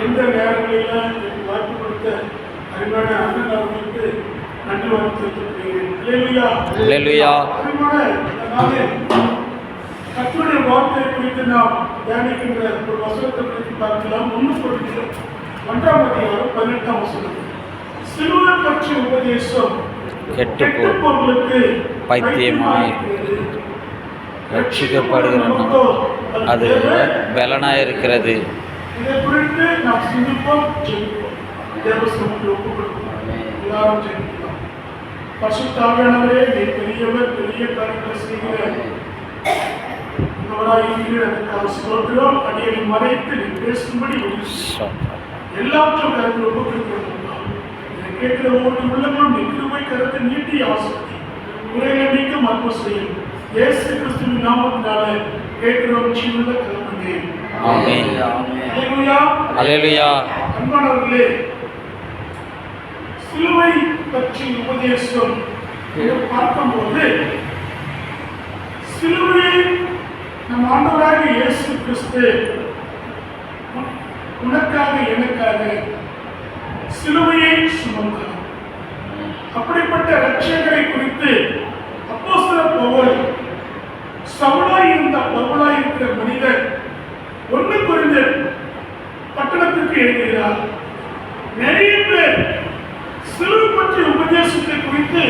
எந்த நேரங்களில் வாய்ப்பு கொடுத்த அருமையான அண்ணன் அவர்களுக்கு நன்றி வாழ்த்து தெரிவித்துக் கர்த்தருடைய வார்த்தையை குறித்து நாம் தியானிக்கின்ற ஒரு வசனத்தை குறித்து பார்க்கலாம். 1 18 வசனம். சிலுவை பற்றி உபதேசம் கெட்டுப்போர்களுக்கு பைத்தியமாய் ரட்சிக்கப்படுகிற அது பலனாயிருக்கிறது. இதை குறித்து நாம் சிந்திப்போம், ஜெபிப்போம். தேவசமத்தில் ஒப்புக் கொடுப்போம். எல்லாரும் ஜெபிக்கலாம். பரிசுத்த ஆவியானவரே, நீ பெரியவர், பெரிய காரியங்களை செய்கிற ஸ்தோத்திரம். அடியை மறைத்து நீ பேசும்படி எல்லாவற்றும் கருத்தில் ஒப்புக் கொடுக்கிறோம். இதை கேட்கிற ஒவ்வொரு உள்ளங்களும் நீ கிருபை கருத்தை நீட்டி ஆசீர்வதி. குறைகளை நீக்கும் அற்புதம் செய்யும். இயேசு கிறிஸ்துவின் நாமத்தினால கேட்கிறோம் ஜீவனுள்ள கருத்துமே. ஆமென். அல்லேலூயா. அல்லேலூயா. அன்பானவர்களே, சிலுவை பற்றி உபதேசம் பார்க்கும்போது சிலுவையை நம் ஆண்டவராகிய இயேசு கிறிஸ்து உனக்காக எனக்காக சிலுவையை சுமந்தார். அப்படிப்பட்ட இரட்சகரை குறித்து அப்போஸ்தலர் பவுல் சவுலாயிருந்த பவுலாயிருக்கிற மனிதர் 1 கொரிந்தியர் பட்டணத்திற்கு எழுதுகிறார். நிறைய பேர் சிலுவை பற்றிய உபதேசத்தை குறித்து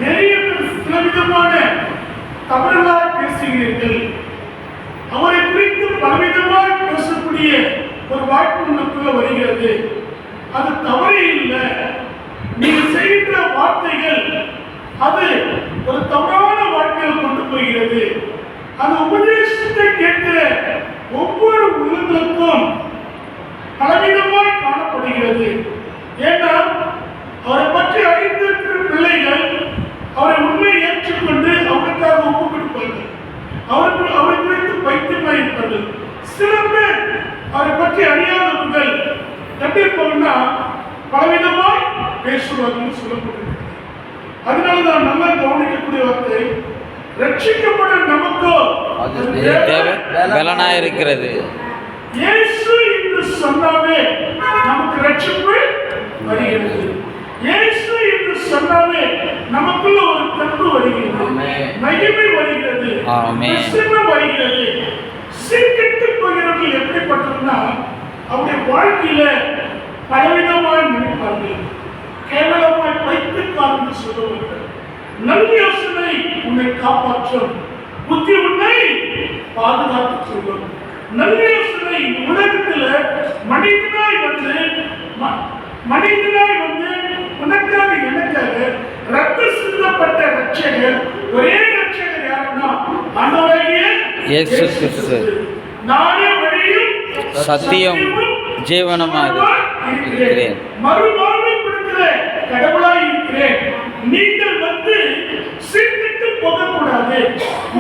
நிறைய பேர் சிலவிதமான தவறுகளாக பேசுகிறீர்கள். அவரை குறித்து பலவிதமாக பேசக்கூடிய ஒரு வாய்ப்பு உங்களுக்குள்ள வருகிறது. அது தவறே இல்லை. நீங்கள் செய்கின்ற வார்த்தைகள் அது ஒரு தவறான வாழ்க்கையில் கொண்டு போகிறது. அந்த உபதேசத்தை கேட்கிற ஒவ்வொரு உள்ளங்களுக்கும் பலவிதமாய் காணப்படுகிறது. ஏன்னா அவரை பற்றி அறிந்திருக்கிற பிள்ளைகள் அவரை உண்மையை ஏற்றுக்கொண்டு அவருக்காக ஒப்புக் கொடுப்பார்கள். அவரை குறித்து பைத்தியமாக இருப்பார்கள். சில பேர் அவரை பற்றி அறியாதவர்கள் கண்டிப்பாங்கன்னா பலவிதமாய் பேசுவார்கள் சொல்லப்படுகிறது. அதனாலதான் நல்லா கவனிக்கக்கூடிய வார்த்தை, ரட்சிக்கப்படும் நமக்கோ பலனாயிருக்கிறது. இயேசு என்று சொன்னாவே நமக்கு ரட்சிப்பு வருகிறது. இயேசு என்று சொன்னாவே நமக்குள்ள ஒரு தன்பு வருகிறது, மகிமை வருகிறது, பிரசன்னம் வருகிறது. சீர்கெட்டு போகிறவர்கள் எப்படிப்பட்டதுன்னா அவருடைய வாழ்க்கையில பலவிதமாய் நினைப்பார்கள். கேவலமாய் பைத்தியக்காரன் சொல்லுவார்கள். நல்ல யோசனை உன்னை காப்பாற்றும், புத்தி உன்னை பாதுகாத்து சொல்லும். நல்ல யோசனை உலகத்தில் மனிதனாய் வந்து உனக்காக எனக்காக ரத்த சிந்தப்பட்ட ரட்சகர், ஒரே ரட்சகர் யாருன்னா ஆண்டவராகிய இயேசு கிறிஸ்து. நானே வழியும் சத்தியம் ஜீவனமாக இருக்கிறேன், மறுவாழ்வை கொடுக்கிற கடவுளாய் இருக்கிறேன். நீங்கள் வந்து சீர்கெட்டு போகக்கூடாது.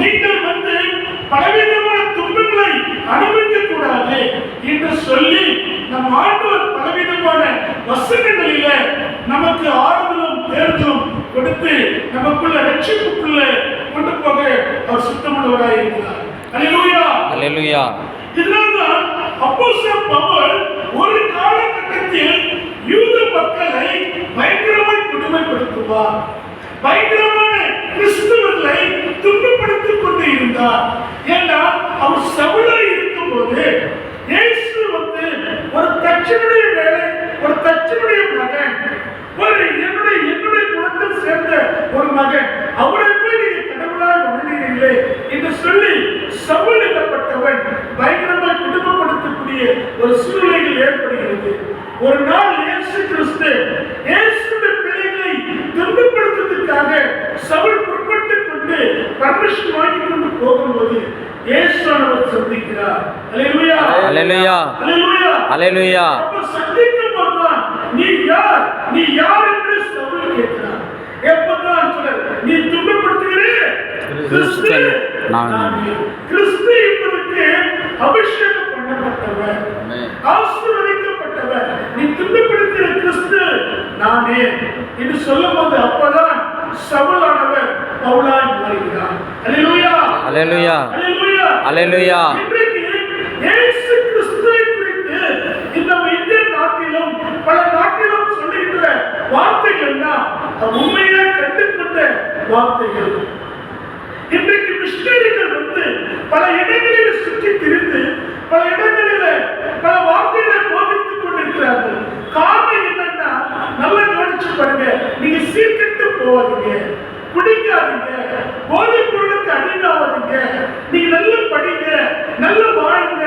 நீங்கள் வந்து பலவிதமான துன்பங்களை அனுபவிக்க கூடாது என்று சொல்லி நம் ஆண்டவர் பலவிதமான வசனங்களில நமக்கு ஆறுதலும் தேர்தலும் கொடுத்து நமக்குள்ள ரட்சிப்புக்குள்ள கொண்டு போக அவர் சுத்தமுள்ளவராய் இருக்கிறார். அல்லேலூயா. அல்லேலூயா. இதனால்தான் அப்போஸ்தலர் பவுல் ஒரு காலகட்டத்தில் யூத மக்களை பயங்கரமாய் கொடுமைப்படுத்துவார். பயங்கரமான கிறிஸ்தவர்களை துன்பப்படுத்திக் கொண்டு இருந்தார். ஏன்னா அவர் சவுலாய் இருக்கும்போது இயேசு வந்து ஒரு தச்சனுடைய வேலை, ஒரு தச்சனுடைய மகன், ஒரு என்னுடைய குலத்தில் சேர்ந்த ஒரு மகன், அவரை போய் நீங்க கடவுளாய் வணங்குகிறீர்களே என்று சொல்லி சவுல் எனப்பட்டவன் பயங்கரமாய் குடும்பப்படுத்தக்கூடிய ஒரு சூழ்நிலைகள் ஏற்படுகிறது. ஒரு நாள் இயேசு கிறிஸ்து இயேசுவின் பிள்ளைகளை துன்பப்படுத்துவதற்காக சவுல் புறப்பட்டுக் கொண்டு பர்மிஷன் வாங்கிக் கொண்டு போகும்போது இயேசுவானவர் சந்திக்கிறார். அல்லேலூயா. அல்லேலூயா. அல்லேலூயா. அல்லேலூயா. அப்ப சந்திக்கும் போதுதான் நீ யார் என்று சவுல் கேட்கிறார். எப்பதான் சொல்றார், நீ துன்பப்படுத்துகிறே கிறிஸ்து நானே. கிறிஸ்து என்பதற்கு அபிஷேகம் பண்ணப்பட்டவர், ஆசீர்வதிக்கப்பட்டவர். நீ துன்பப்படுத்துகிற கிறிஸ்து நானே என்று சொல்லும்போது அப்பதான் சவுலானவர் பவுலாய் மாறுகிறார். அல்லேலூயா. அல்லேலூயா. அல்லேலூயா. அல்லேலூயா. இன்றைக்கு இயேசு கிறிஸ்துவை குறித்து இந்த வார்த்தைகள். இன்றைக்கு மிஷனரிகள் பல இடங்களில் சுற்றி திரிந்து பல இடங்களில் பல வார்த்தைகளை போதித்துக் கொண்டிருக்கிறார்கள். காரணம் என்னன்னா, நல்லா கவனிச்சு பாருங்க. நீங்க சீர்கெட்டு போவாதீங்க, குடிக்காதீங்க, போதைப் பொருளுக்கு அடிமையாவாதீங்க, நீங்க நல்லா படிங்க, நல்லா வாழுங்க,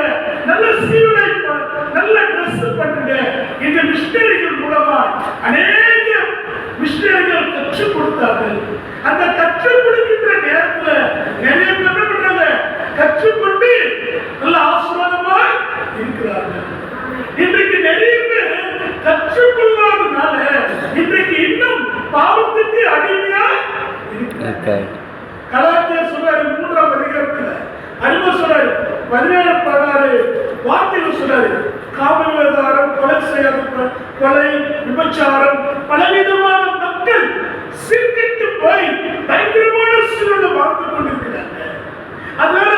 நல்ல சீருடை, நல்ல ட்ரெஸ் பண்ணுங்க. இந்த மிஷனரிகள் மூலமா அநேக மிஷனரிகள் கற்றுக் கொடுத்தார்கள். அந்த கற்றுக் கொடுக்கின்ற நேரத்துல நிறைய பேர் என்ன பண்றாங்க, கற்றுக்கொண்டு நல்ல ஆசீர்வாதமா இருக்கிறார்கள். இன்றைக்கு நிறைய பேர் கற்றுக்கொள்ளாதனால இன்றைக்கு இன்னும் பாவத்துக்கு அடிமையா இருக்கிறார்கள். கலாச்சாரம் சொல்றாரு 3ஆம் அதிகாரத்துல அறிவு சொல்றாரு 17-16 வார்த்தைகள் சொல்றாரு. காம விவகாரம், கொலை செய்யாத கொலை, விபச்சாரம், பலவிதமான மக்கள் சீர்கெட்டு போய் பயங்கரமான சூழலை வாழ்ந்து கொண்டிருக்கிறாங்க. அதனால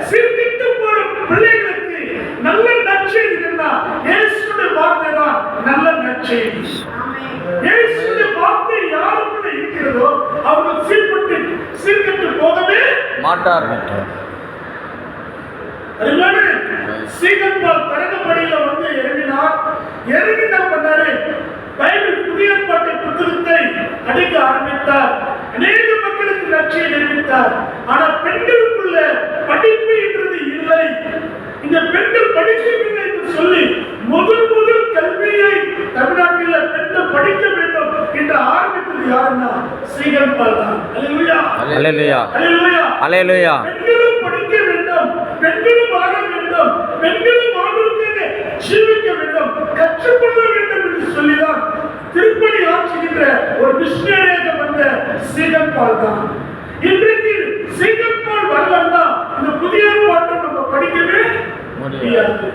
சீர்கெட்டு போற பிள்ளைகளுக்கு நல்ல நற்செய்தி என்ன? இயேசுவின் வார்த்தை தான் நல்ல நற்செய்தி. இயேசுவின் வார்த்தை யாருக்குள்ள இருக்கிறதோ அவர்கள் சீர்கெட்டு போகவே மாட்டார்கள். அதனால சீகன்பால் கடற்படையில இறங்கினார். இறங்கி என்ன பண்ணாரு? பைபிள் புதிய ஏற்பாட்டு புத்தகத்தை அடிக்க ஆரம்பித்தார். அநேக மக்களுக்கு நற்செய்தி தெரிவித்தார். ஆனா பெண்களுக்குள்ள படிப்பு என்றது இல்லை. இந்த பெண்கள் படிக்கவில்லை என்று சொல்லி முதல் கல்வியை தமிழ்நாட்டில் பெண்கள் படிக்க வேண்டும் என்று ஆரம்பித்தது யாருன்னா சீகன்பால் தான். அல்லேலூயா, அல்லேலூயா, அல்லேலூயா, அல்லேலூயா. பெண்களும் படிக்க வேண்டும், பெண்களும் வாழ வேண்டும், பெண்களும் ஆண்டவருக்காக ஜீவிக்க வேண்டும், கற்றுக்கொள்ள வேண்டும் என்று சொல்லிதான் திருப்பணி ஆற்றுகின்ற ஒரு மிஷனரியாக வந்த சீகன்பால் தான். இன்றைக்கு சீகன்பால் வரலன்னா இந்த புதிய ஏற்பாட்டை நம்ம படிக்கவே முடியாது.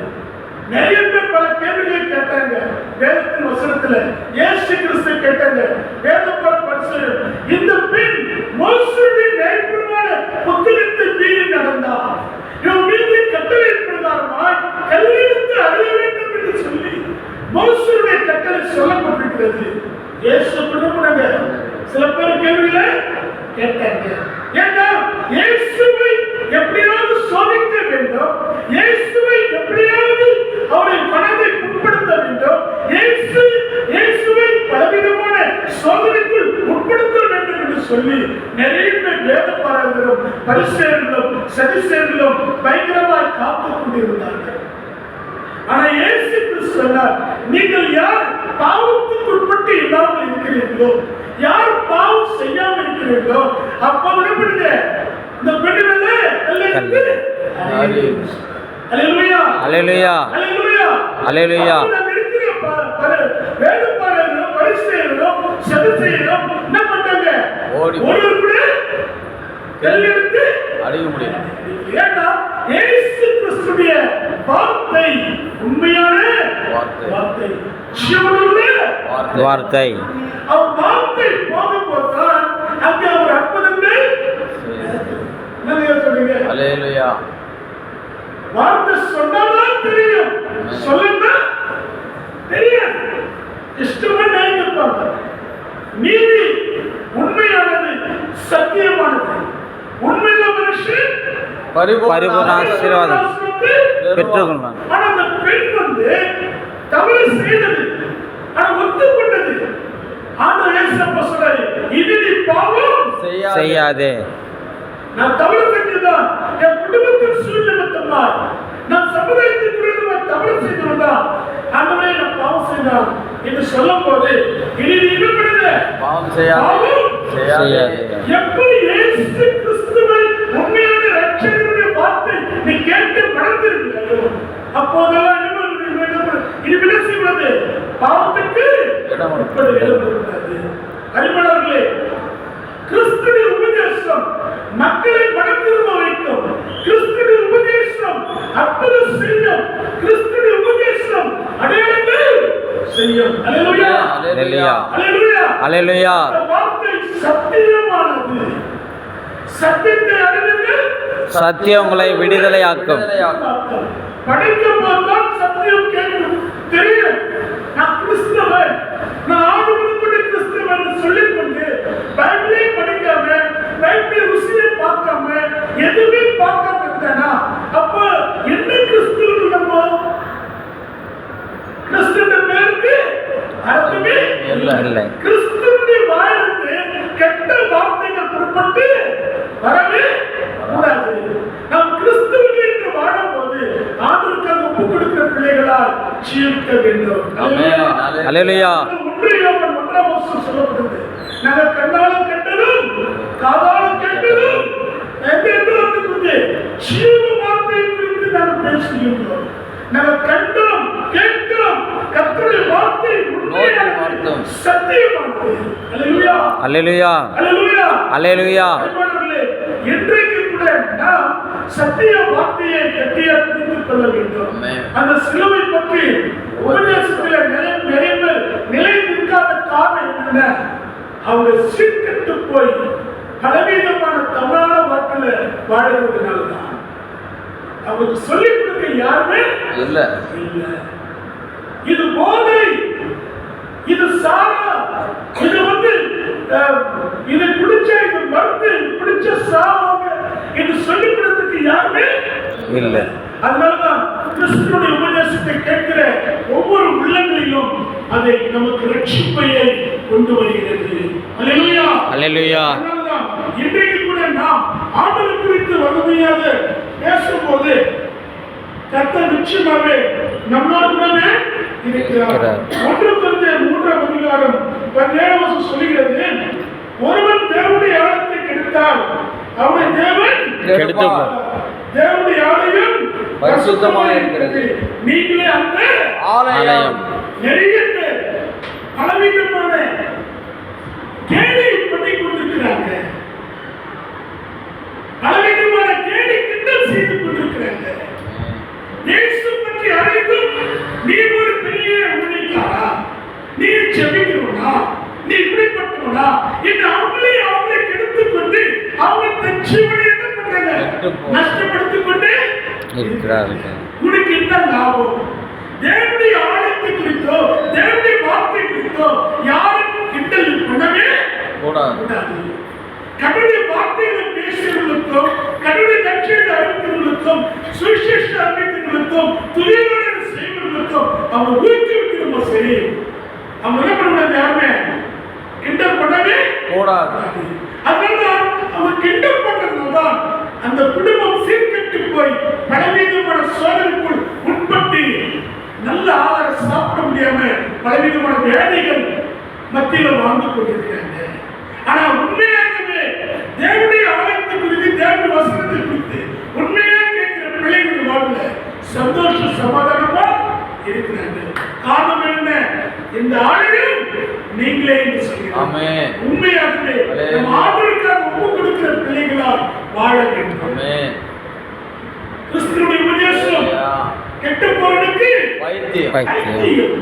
நிறைய பேர் பல கேள்விகளை கேட்டாங்க. வேதத்தின் வசனத்துல இயேசு கிறிஸ்து கேட்டாங்க. வேதப்பார பரிசேயர், இந்த பெண் மோசேயுடைய நியாயப்பிரமாண புத்தகத்தை மீறி நடந்தார், இவன் மீது கட்டளை பிரகாரமாய் கல்லெடுத்து அறிய வேண்டும் என்று சொல்லி மோசேயுடைய கட்டளை சொல்லப்பட்டிருக்கிறது. இயேசு பண்ணாங்க. சில பேர் கேள்விகளை கேட்டாங்க. ஏன்னா இயேசுவை எப்படியாவது சோதிக்க வேண்டும், இயேசுவை எப்படியாவது அவருடைய மனதை உட்படுத்த வேண்டும், இயேசுவை பலவிதமான சோதனைக்குள் உட்படுத்த வேண்டும் என்று சொல்லி நிறைய பேர் வேதப்பாரர்களும் பரிசேயர்களும் சதுசேயர்களும் பயங்கரமாய் காத்துக் கொண்டிருந்தார்கள். ஆனா இயேசு கிறிஸ்து சொன்னார், நீங்கள் யார் பாவத்துக்கு உட்பட்டு இல்லாமல் இருக்கிறீர்களோ, யார் பாவம் செய்யாமல் இருக்கிறீர்களோ அப்போது என்ன இந்த பெண்ணிலே அல்லேலூயா, அல்லேலூயா, அல்லேலூயா, அல்லேலூயா. வேதப்பாரர்களும் பரிசேயர்களும் சதுசேயர்களும் என்ன பண்ணாங்க? ஒருவர் கூட கல்லெடுத்து அடிக்க முடியல. ஏன்னா இயேசு கிறிஸ்துவின் வார்த்தை உண்மையான வார்த்தை, ஜீவனுள்ள வார்த்தை. அவர் வார்த்தை போகும்போதுதான் அங்கே அவர் அற்புதங்கள் சொல்லுங்க. அல்லேலூயா. வார்த்தை சொன்னாதான் தெரியும், சொல்லுங்க தெரியாது. இஷ்டமா நினைப்பாங்க. நீதி உண்மையானது, சத்தியமானது. உண்மையில மனுஷன் பரிபூர்ண ஆசீர்வாதம் பெற்றுக்கொள்வான். ஆனா அந்த பெண் தவறு செய்தது, ஆனா ஒத்துக்கொண்டது. ஆண்டவர் இயேசு சொல்றாரு, இது நீ பாவம் செய்யாதே. நான் தவறு செஞ்சதான், என் குடும்பத்தின் சூழ்நிலை, நான் சமுதாயத்துக்கு விரோதமாக தவறு செய்திருந்தான், ஆண்டவரே நான் பாவம் செய்தான் என்று சொல்லும் போது இனி என்ன பண்ணுங்க? பாவம் செய்யாதே. எப்படி இயேசு கிறிஸ்துவை உண்மையான இரட்சகருடைய வார்த்தை நீ கேட்டு மறந்திருக்கிறாயோ அப்போதெல்லாம் இனிமே செய்வது பாவத்துக்கு இடம் கொடுக்காது. அறிவாளர்களே, கிறிஸ்துவின் உபதேசம் மக்களை மனம் திரும்ப வைக்கும். கிறிஸ்துவின் உபதேசம் அற்புதம் செய்யும். கிறிஸ்துவின் உபதேசம் அடையாளங்கள் செய்யும். அல்லேலூயா, அல்லேலூயா, அல்லேலூயா, அல்லேலூயா. வார்த்தை சத்தியமானது. சத்தியத்தை அறிவீர்கள், சத்தியம் உங்களை விடுதலையாக்கும். படிக்கும் போதுதான் சத்தியம் கேட்கும், தெரியும். நான் கிறிஸ்தவன், நான் ஆண்டுகளுக்குள்ள கிறிஸ்தவன் சொல்லிக் கொண்டு பைபிளை படிக்காம இல்லை. கிறிஸ்துவின் வாயிலிருந்து கெட்ட வார்த்தைகள் புறப்பட்டு வரவே கூடாது. நாம் கிறிஸ்துவில் என்று வாழும்போது ஆண்டவருக்காக ஒப்பு கொடுக்கிற பிள்ளைகளால் ஜீவிக்க வேண்டும். அல்லேலூயா. ஒன்றியவன் ஒன்றாம் வசனம் சொல்லப்படுது. நாங்கள் கண்ணாலும் கண்டதும் காதாலும் கேட்டதும் ஜீவ வார்த்தையை குறித்து நாங்கள் பேசுகின்றோம். நாங்கள் கண்டோம் கேட்டோம். கர்த்தருடைய வார்த்தை உண்மையானது, சத்தியமானது. அல்லேலூயா. அல்லேலூயா. அல்லேலூயா. அல்லேலூயா. இன்றைக்கு கூட நாம் சத்திய வார்த்தையை கட்டியாக பிடித்துக் கொள்ள வேண்டும். அந்த சிலுவை பற்றி உபதேசத்தில் நிறைய பேர் நிலை நிற்காத காரணம் என்ன? அவங்க சீர்கெட்டு போய் பலவீனமான தவறான வாக்கில் வாழ்வதனால்தான். அவங்களுக்கு சொல்லிக் கொடுக்க யாருமே இல்லை. இது போதை, இது சாரா, இது இதை குடிச்ச இது மருந்து, குடிச்ச சாவாங்க என்று சொல்லிக் கொடுத்ததுக்கு யாருமே இல்லை. அதனாலதான் கிறிஸ்துவினுடைய உபதேசத்தை கேட்கிற ஒவ்வொரு உள்ளங்களிலும் அதை நமக்கு ரட்சிப்பையை கொண்டு வருகிறது. அல்லேலூயா. அல்லேலூயா. அதனாலதான் இன்றைக்கு கூட நாம் ஆண்டவர் குறித்து வலிமையாக பேசும்போது கர்த்தர் நிச்சயமாகவே நம்மளோட கூடவே இருக்கிறார். 1 கொரிந்தியர் 3ஆம் அதிகாரம் 17 வசனம் சொல்லுகிறது, ஒருவன் தேவனுடைய ஆலயத்தை கெடுத்தால் அவனை தேவன் கெடுப்பார். தேவனுடைய ஆலயம் பரிசுத்தமாக இருக்கிறது, நீங்களே அந்த ஆலயம். நிறைய பேர் பலவிதமான கேலி பண்ணி கொண்டிருக்கிறாங்க. பலவிதமான கேலி கிண்டல் செய்து கொண்டிருக்கிறாங்க. இயேசு பற்றி அறிந்தும் நீ ஒரு பெரிய ஊழியக்காரா, நீ ஜெபிக்கிறவனா, நீ இப்படிப்பட்டவனா என்று அவங்களே கெடுத்துக் கொண்டு அவங்க தன் ஜீவனை என்ன பண்றாங்க, நஷ்டப்படுத்திக் கொண்டே இருக்கிறார்கள். உனக்கு என்ன லாபம்? தேவனுடைய ஆலயத்தை குறித்தோ தேவனுடைய வார்த்தை குறித்தோ யாரும் கிண்டல் பண்ணவே கூடாது. கடவுளுடைய வார்த்தைகளை பேசுகிறவர்களுக்கும் கடவுளுடைய நற்செய்தி அறிவிக்கிறவர்களுக்கும் சுவிசேஷ அறிவிக்கிறவர்களுக்கும் துதியோடு செய்வர்களுக்கும் அவங்க ஊக்குவிக்கிறோமோ சரி, அவங்க என்ன பண்ணக்கூடாது, யாருமே கிண்டல் பண்ணவே கூடாது. அதனால்தான் அவங்க கிண்டல் பண்றதுனால்தான் அந்த குடும்பம் சீர்கெட்டு போய் பலவீதமான சோதனைக்குள் உட்பட்டு நல்ல ஆகாரம் சாப்பிட முடியாம பலவிதமான வேலைகள் மத்தியில் வாழ்ந்து கொண்டிருக்கிறாங்க. ஆனா உண்மையாகவே தேவனுடைய ஆலயத்தை குறித்து தேவனுடைய வசனத்தை குறித்து உண்மையாக கேட்கிற பிள்ளைகளுடைய வாழ்வுல சந்தோஷ சமாதானமா இருக்கிறாங்க. காரணம் என்ன? இந்த ஆலயம் நீங்களே என்று சொல்கிறேன். உண்மையாகவே நம்ம ஆண்டவருக்காக ஒப்பு கொடுக்கிற பிள்ளைகளால் வாழ வேண்டும். கிறிஸ்துவினுடைய உபதேசம் கெட்ட போறனுக்கு வைத்தியம்,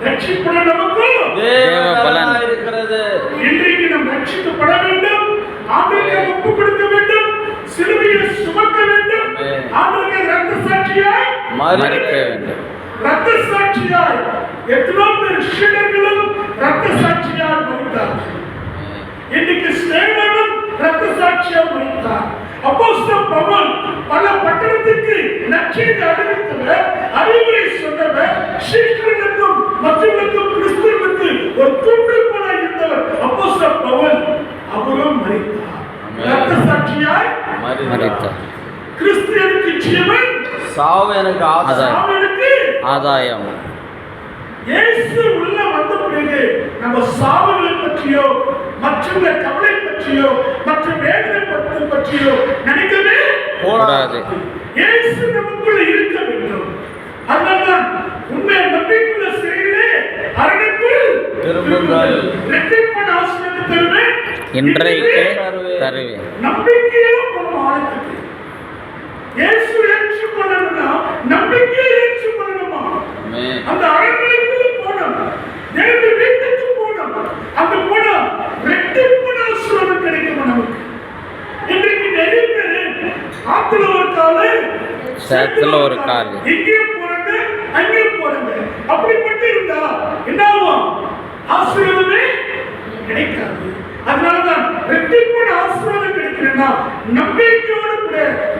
ரட்சிப்பட நமக்கு தேவ பலன் இருக்கிறது. இன்றைக்கு நாம் ரட்சிக்கப்பட வேண்டும், ஆண்டவருக்கு ஒப்பு கொடுக்க வேண்டும், சிலுவையை சுமக்க வேண்டும், ஆண்டவருக்கு இரத்த சாட்சியாய் மரிக்க வேண்டும். இரத்த சாட்சியாய் எத்தனை பேர் சீடர்களும் இரத்த சாட்சியாய் மரித்தார்கள். இன்னைக்கு ஸ்தேவானும் இரத்த சாட்சியாய் மரித்தார். அப்போஸ்தலன் பவுல் பல பட்டணத்துக்கு நற்செய்தி அறிவித்தவர், அறிவுரை சொன்னவர், சீடர்களுக்கும் மற்றவர்களுக்கும் கிறிஸ்துவுக்கு ஒரு தூண்டுகோலாய் இருந்தவர் அப்போஸ்தலன் பவுல். அவரும் மரித்தார், இரத்த சாட்சியாய் மரித்தார். கிறிஸ்து எனக்கு ஜீவன், சாவு எனக்கு ஆதாயம். இயேசு உள்ள வந்த பிறகு நம்ம சாவுகளை பற்றியோ மற்றவங்க கவலை பற்றியோ மற்ற வேதனை பற்றியோ நினைக்கவே கூடாது. இயேசு நமக்குள்ள இருக்க வேண்டும். அதனால்தான் உண்மை நம்பிக்கையுள்ள சிறையிலே அரணுக்குள் திரும்புங்கள், இரட்டைப்பான ஆசீர்வாதத்தை தருவேன், இன்றைக்கு தருவேன். நம்பிக்கையா போன ஆலயத்துக்கு இயேசு ஏற்றுக்கொள்ளணும்னா நம்பிக்கையை ஏற்றுக்கொள்ளணுமா? அந்த அரண்மனைக்குள்ள போனோம், தேவனுடைய வீட்டுக்கு போனோம், அங்க போனா இரட்டைப்பான ஆசீர்வாதம் கிடைக்குமா நமக்கு? இன்றைக்கு நிறைய பேர் ஆத்துல ஒரு காலு சேத்துல ஒரு காலு, இங்கேயும் போறாங்க அங்கேயும் போறாங்க. அப்படிப்பட்டு இருந்தா என்ன ஆகும்? ஆசீர்வாதமே கிடைக்காது. அதனாலதான் இரட்டைப்பான ஆசீர்வாதம் கிடைக்கிறேன்னா நம்பிக்கையோடு கூட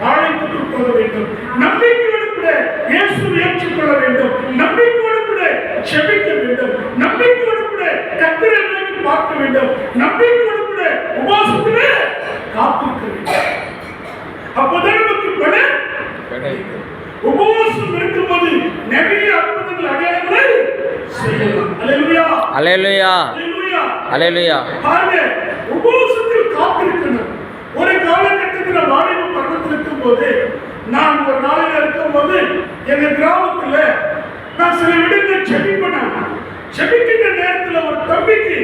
ஆலயத்துக்கு போக வேண்டும், நம்பிக்கையோடு கூட இயேசுவை ஏற்றுக்கொள்ள வேண்டும், நம்பிக்கையோடு கூட ஜெபிக்க வேண்டும், நம்பிக்கையோடு கூட கர்த்தரை அல்லேலூயா அல்லேலூயா. அல்லேலூயா பாருங்க, உபவாசத்தில் காத்திருக்கணும். ஒரு காலகட்டத்தில் வாலிப பருவத்தில் இருக்கும் போது, நான் ஒரு நாளில் இருக்கும் போது எங்க கிராமத்துல நான் சில இடங்கள் செபிப்பேன். செபிக்கின்ற நேரத்தில் ஒரு தம்பிக்கு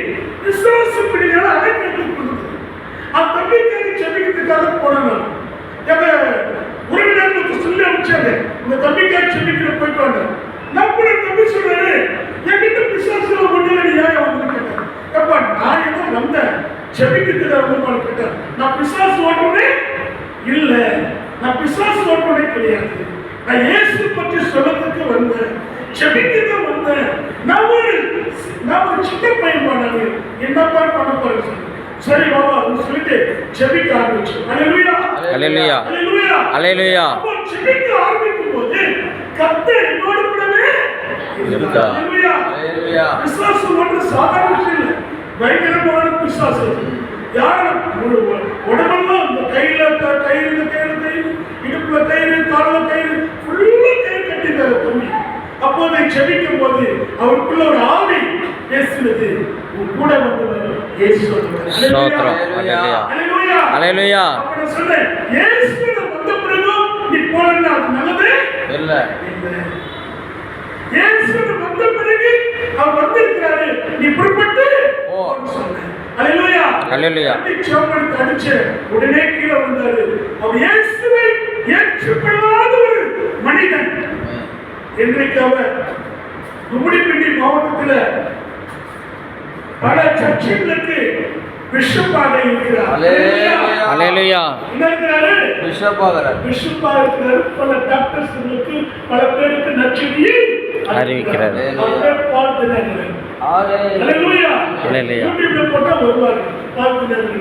விசுவாச பிடினால அழைக்கிறது கொடுத்தது. அந்த தம்பிக்காக செபிக்கிறதுக்காக போனேன். எங்க உறவினர்களுக்கு சொல்லி அனுப்பிச்சாங்க, இந்த தம்பிக்காக செபிக்கிற போயிட்டு வந்தேன். நான் கூட தம்பி சொல்றாரு, என்கிட்ட விசுவாசம் ஒண்ணு நியாயம் வந்து கேட்டேன். அப்பா நான் ஏதோ வந்தேன் செபிக்கிறதுக்காக வந்து கேட்டேன். நான் விசுவாசம் ஓட்டுனே இல்ல, நான் விசுவாசம் ஓட்டுனே கிடையாது. நான் இயேசு பற்றி சொல்லத்துக்கு வந்தேன், செபிக்க வந்தேன். நான் ஒரு சின்ன பையன் பண்ணாங்க, என்னப்பா பண்ண போறேன். சரி பாபா சொல்லிட்டு செபிக்க ஆரம்பிச்சு. அல்லேலூயா அல்லேலூயா அல்லேலூயா அல்லேலூயா அப்போ செபிக்க ஆரம்பிக்கும் போது கர்த்தர் என்னோடு கூடவே இருக்கா. அல்லேலூயா அல்லேலூயா விசுவாசம் ஒன்று சாதாரண விஷயம் இல்லை, பயங்கரமான விசுவாசம். யாரும் உடம்பெல்லாம் இந்த கையில கயிறு, இடுப்புல கயிறு, கால கயிறு, ஃபுல்லா கயிறு கட்டிட்டாரு தம்பி. அப்போதை செபிக்கும் போது அவருக்குள்ள ஒரு ஆவி பேசுகிறது, கூட வந்தவர் இயேசு சொல்றார். ஸ்தோத்திரம். அல்லேலூயா அல்லேலூயா அல்லேலூயா அப்ப நான் சொன்னேன், இயேசு வந்த பிறகு நீ போறன்னா அது நல்லது இல்ல. இயேசு வந்த பிறகு அவர் வந்திருக்கிறாரு, நீ புறப்பட்டு ஓ. சொன்னேன். அல்லேலூயா அல்லேலூயா சோமனுக்கு அடிச்சு உடனே கீழே வந்தாரு. அவர் இயேசுவை ஏற்றுக்கொள்ளாத ஒரு மனிதன். இன்றைக்கு அவர் கும்மிடிப்பட்டி மாவட்டத்தில் பல சர்ச்சைகளுக்கு பிஷப்பாக இருக்கிறார். அல்லேலூயா என்ன இருக்கிறாரு? பிஷப்பா இருக்கிறாரு. பல டாக்டர்ஸ்களுக்கு பல பேருக்கு நற்செய்தியை அறிவிக்கிறார். அல்லேலூயா அல்லேலூயா யூடியூப்ல போட்டா வருவார் பார்க்கிறாரு.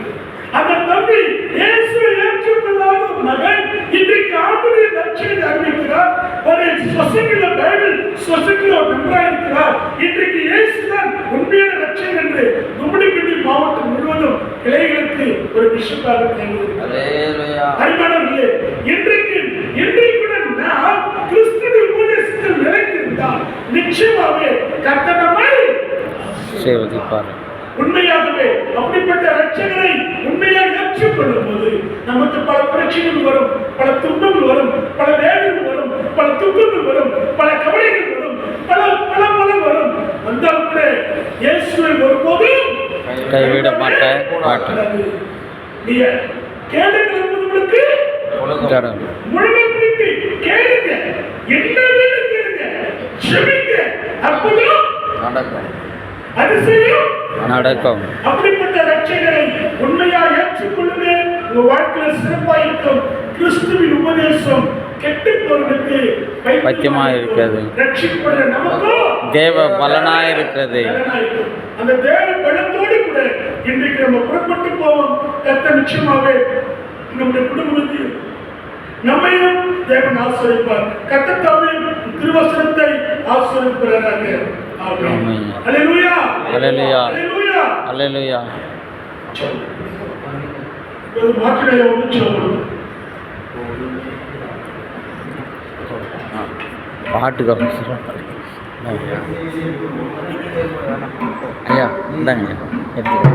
அந்த தம்பி இயேசுவை ஏற்றுக்கொள்ளாத மகன் இன்றைக்கு ஆண்டுடைய நற்செய்தி அறிவிக்கிறார். ஒரு சொசைட்டில பைபிள் சொசைட்டில ஒரு மெம்பரா இருக்கிறார். இன்றைக்கு இயேசுதான் உண்மையான ரட்சகர் என்று கும்மிடிப்பட்டி மாவட்டம் முழுவதும் கிளைகளுக்கு ஒரு பிஷப்பாக தேர்ந்தெடுக்கிறார். அருமையானவர்களே, இன்றைக்குடன் நாம் கிறிஸ்துவின் உபதேசத்தில் நிலைத்திருந்தால் நிச்சயமாகவே கர்த்தர் நம்மை சேவதிப்பார். உண்மையாகவே அப்படிப்பட்ட ரட்சகரை உண்மையாக ஏற்றுக்கொள்ளும் போது நமக்கு பல பிரச்சனைகள் வரும், பல துன்பங்கள் வரும், பல வேதனைகள் வரும், பல துன்பங்கள் வரும், பல கவலைகள் வரும், பல பல பல வரும். வந்தாலும் கூட இயேசுவை ஒருபோதும் கைவிட மாட்டேன். நீ கேளுங்க, உங்களுக்கு முழுமை பிடித்து கேளுங்க, என்ன வேணும் கேளுங்க, செபிங்க, அப்பதான் அதிசயம் நடக்கும். அப்படிப்பட்ட ரட்சகரை உண்மையா ஏற்றுக்கொள்ளுங்க. உங்க வாழ்க்கையில சிறப்பா இருக்கும். கிறிஸ்துவின் உபதேசம் கெட்டுப்பவர்களுக்கு பைத்தியமா இருக்கிறது, ரட்சிக்கப்படுற நமக்கும் தேவ பலனா இருக்கிறது. அந்த தேவ பலத்தோடு கூட இன்றைக்கு நம்ம புறப்பட்டு போவோம். கர்த்தர் நிச்சயமாவே நம்முடைய குடும்பத்தை நம்மையும் தேவன் ஆசீர்வதிப்பார். கர்த்தர் தாமே திருவசனத்தை ஆசீர்வதிப்பாராக. ஆமென். அல்லேலூயா அல்லேலூயா அல்லேலூயா அல்லேலூயா. இது மாற்றிடைய ஒன்று சொல்லுங்க. பாட்டுக்கு ஐயா இந்தாங்க எடுத்துக்கோ.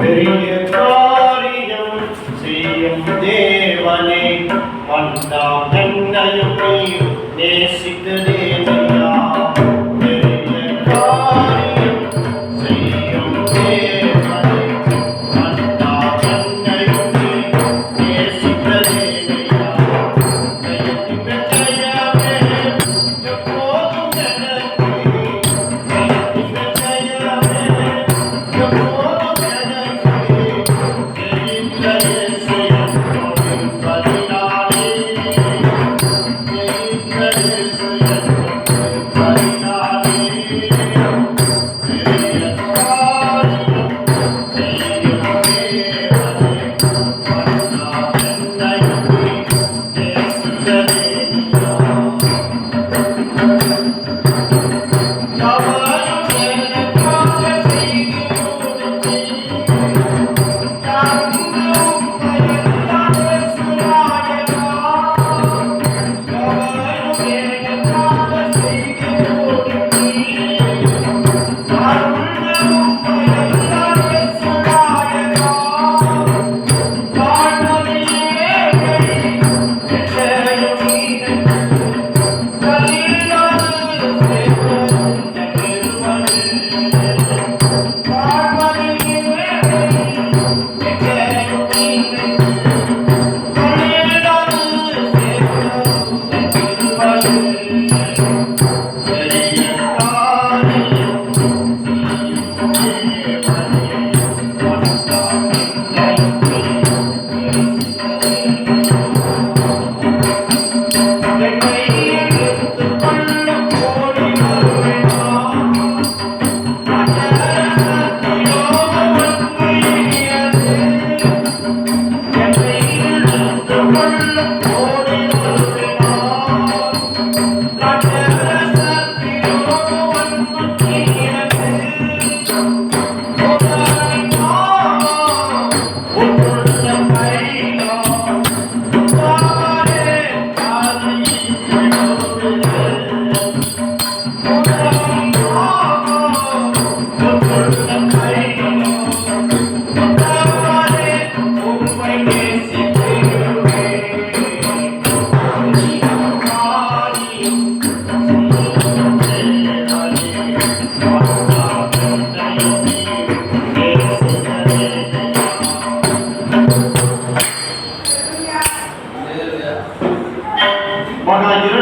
பெரிய காரியம் செய்யும் தேவனே, வந்தாம் என்னையும் நீர் நேசிக்கிறேனையா. பெரிய காரியம் செய்யும் தேவனே, வந்தாம் என்னையும் நீர் நேசிக்கிறேனையா. ஜெயத்தின் ஜெயமே எப்போதும் எனக்கு, ஜெயத்தின் ஜெயமே எப்போதும் எனக்கு. ஜெயித்த இயேசுவின் பதினாலே, ஜெயித்த இயேசுவின்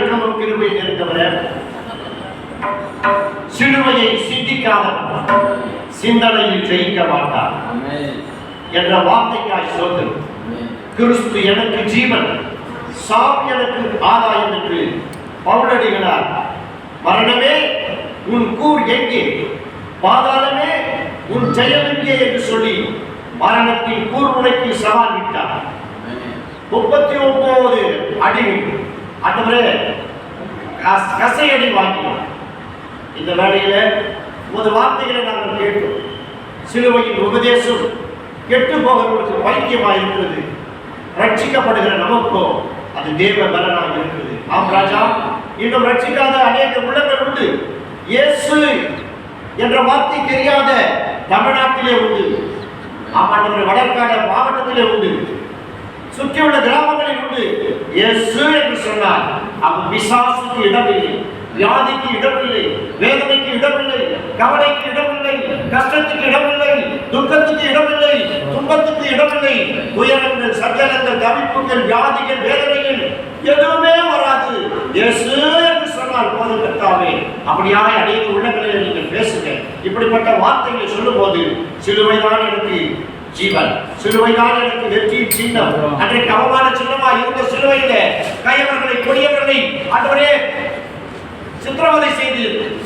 இரக்கமும் கிருபை நிறைந்தவர், சிலுவையை சிந்திக்காதவர் சிந்தனையில் ஜெயிக்க மாட்டார் என்ற வார்த்தைக்காய் சோதனை. கிறிஸ்து எனக்கு ஜீவன், சாவு எனக்கு ஆதாயம் என்று பவுலடிகளார் மரணமே உன் கூர் எங்கே, பாதாளமே உன் ஜெயம் எங்கே என்று சொல்லி மரணத்தின் கூர்முனைக்கு சவால் விட்டார். 39 அடி அன்றுவரே கசையடி வாங்கினார். இந்த வேளையில ஒரு வார்த்தைகளை நாங்கள் கேட்டோம். சிலுவையின் உபதேசம் கெட்டு போகிறவர்களுக்கு பைத்தியமாக இருக்கிறது, ரட்சிக்கப்படுகிற நமக்கோ அது தேவ பலனாக இருக்கிறது. ஆம் ராஜா, இன்னும் ரட்சிக்காத அநேக உள்ளங்கள் உண்டு. இயேசு என்ற வார்த்தை தெரியாத தமிழ்நாட்டிலே உண்டு, ஆமாண்டவர்கள் வடக்காடு மாவட்டத்திலே உண்டு, சுற்றியுள்ள கிராமங்களில் உண்டு. இயேசு என்று சொன்னார் அவன் பிசாசுக்கு இடமில்லை, வியாதிக்கு இடமில்லை, வேதனைக்கு இடமில்லை, கவலைக்கு இடமில்லை, கஷ்டத்துக்கு இடமில்லை, துக்கத்துக்கு இடமில்லை, துன்பத்துக்கு இடமில்லை. துயரங்கள், சஞ்சலங்கள், தவிப்புகள், வியாதிகள், வேதனைகள் எதுவுமே வராது. இயேசு என்று சொன்னால் போதும் கர்த்தாவே. அப்படியாய் அநேக உள்ளங்களில் நீங்கள் பேசுங்க. இப்படிப்பட்ட வார்த்தைகளை சொல்லும் போது சிலுவைதான் எனக்கு ஜீவன், சிலுவைதான் எனக்கு வெற்றியின் சின்னம். அன்றைக்கு அவமான சின்னமா இருந்த சிலுவையில கையவர்களை கொடியவர்களை ஆண்டவரே சித்திரவதை செய்து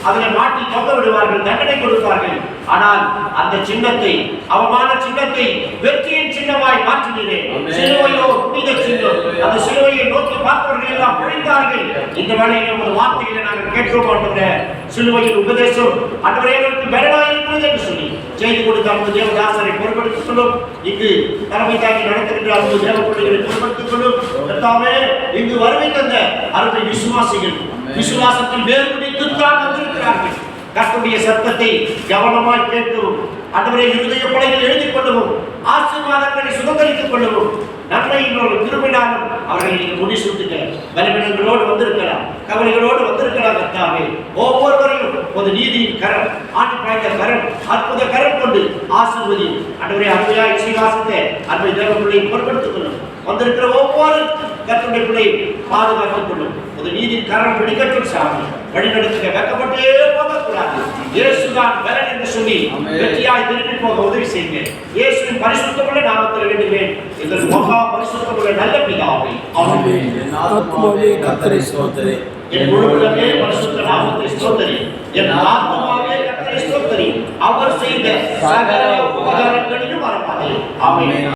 அதில் மாட்டி தொங்க விடுவார்கள், தண்டனை கொடுப்பார்கள். ஆனால் அந்த சின்னத்தை, அவமான சின்னத்தை வெற்றியின் சின்னமாய் மாற்றினீரே. சிலுவையோ புனித சின்னம். அந்த சிலுவையை நோக்கி பார்த்தவர்கள் எல்லாம் பொழிந்தார்கள். இந்த வேளையில் ஒரு வார்த்தைகளை நாங்கள் கேட்கிறோம் ஆண்டவரே. சிலுவையின் உபதேசம் ஆண்டவரே எங்களுக்கு பலனாய் இருக்கிறது என்று சொல்லி செய்து கொடுத்த அந்த தேவதாசரை பொறுப்படுத்திக் கொள்ளும். இங்கு தலைமை தாங்கி நடத்துகின்ற அந்த தேவ பிள்ளைகளை பொறுப்படுத்திக் கொள்ளும். கர்த்தாவே, இங்கு வருகை தந்த அருமை விசுவாசிகள் விசுவாசத்தில் வேறுபடித்துத்தான் வந்திருக்கிறார்கள். கர்த்தருடைய சத்தத்தை கவனமாய் கேட்கவும், ஆண்டவரே இருதய பலகையில் எழுதிக் கொள்ளவும், ஆசீர்வாதங்களை சுதந்திரித்துக் கொள்ளவும், நன்மையினோடு திரும்பினாலும் அவர்களை நீங்கள் முடிசூட்டுங்க. பலவீனங்களோடு வந்திருக்கலாம், கவலைகளோடு வந்திருக்கலாம். கர்த்தாவே, ஒவ்வொருவரையும் ஒரு நீதியின் கரம், ஆண்டு பாய்ந்த கரம், அற்புத கரம் கொண்டு ஆசீர்வதி. ஆண்டவரே, அருமையாய் சீவாசத்தை அருமை தேவ பிள்ளையை பொறுப்படுத்திக் கொள்ளும். வந்திருக்கிற ஒவ்வொரு கர்த்தருடைய பிள்ளையை பாதுகாத்துக் கொள்ளும். ஒரு நீதியின் கரம் பிடிக்கட்டும் சாமி. வழிநடத்துக, வெக்கப்பட்டே போகக்கூடாது. இயேசுதான் பலன் என்று சொல்லி வெற்றியாய் திரும்பி போக உதவி செய்யுங்க. இயேசுவின் பரிசுத்தமுள்ள நாமத்தில் வேண்டுகிறேன் எங்கள் மகா பரிசுத்தமுள்ள நல்ல பிதாவே, ஆமென். என் ஆத்துமாவே கர்த்தரை ஸ்தோத்திரி, என் முழுவதுமே பரிசுத்த நாமத்தை ஸ்தோத்திரி. என் ஆத்துமாவே கர்த்தரை ஸ்தோத்திரி, அவர் செய்த சகல உபகாரங்களையும் மறவாதே. ஆமென்.